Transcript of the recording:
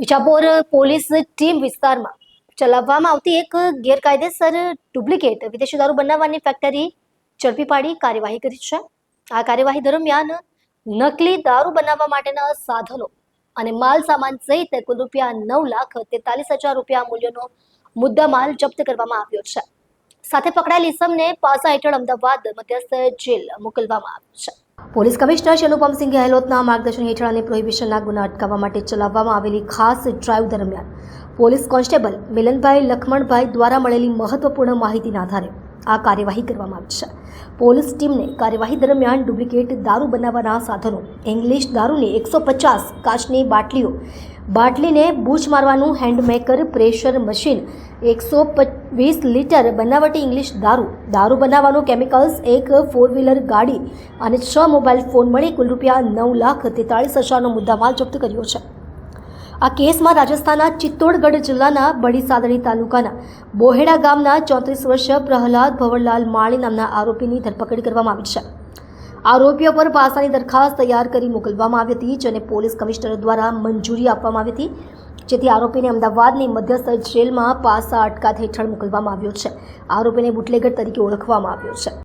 Vijapur police team વિસ્તારમાં ચલાવવામાં આવતી એક ગેરકાયદેસર ડુપ્લિકેટ વિદેશી દારૂ બનાવવાની ફેક્ટરી ઝડપી પાડી કાર્યવાહી કરી છે। આ કાર્યવાહી દરમિયાન નકલી દારૂ બનાવવા માટેના સાધનો અને માલ સામાન સહિત કુલ ₹9,43,000 મૂલ્યનો મુદ્દામાલ જપ્ત કરવામાં આવ્યો છે। સાથે પકડાયેલ ઇસમને પાસા હેઠળ અમદાવાદ મધ્યસ્થ જેલ મોકલવામાં આવ્યો છે। પોલીસ કમિશનર અનુપમસિંહ ગેહલોતના માર્ગદર્શન હેઠળ અને પ્રોહિબિશનના ગુના અટકાવવા માટે ચલાવવામાં આવેલી ખાસ ડ્રાઈવ દરમિયાન પોલીસ કોન્સ્ટેબલ મિલનભાઈ લખમણભાઈ દ્વારા મળેલી મહત્વપૂર્ણ માહિતીના આધારે આ કાર્યવાહી કરવામાં આવી છે। પોલીસ ટીમને કાર્યવાહી દરમિયાન ડુપ્લિકેટ દારૂ બનાવવાના સાધનો, ઇંગ્લિશ દારૂની 150 કાચની બાટલીને બૂચ મારવાનું હેન્ડમેકર પ્રેશર મશીન, 120 લીટર બનાવટી ઇંગ્લિશ દારૂ બનાવવાનું કેમિકલ્સ, એક 4વ્હીલર ગાડી અને 6 મોબાઈલ ફોન મળી કુલ ₹9,43,000નો મુદ્દામાલ જપ્ત કર્યો છે। આ કેસમાં રાજસ્થાનના ચિત્તોડગઢ જિલ્લાના બડી સાદડી તાલુકાના બોહેડા ગામના 34 વર્ષીય પ્રહલાદ ભવરલાલ માળી નામના આરોપીની ધરપકડ કરવામાં આવી છે। આરોપીઓ પર પાસાની દરખાસ્ત તૈયાર કરી મોકલવામાં આવી હતી, જેને પોલીસ કમિશનર દ્વારા મંજૂરી આપવામાં આવી હતી, જેથી આરોપીને અમદાવાદની મધ્યસ્થ જેલમાં પાસા અટકાયત હેઠળ મોકલવામાં આવ્યો છે। આરોપીને બુટલેગર તરીકે ઓળખવામાં આવ્યો છે।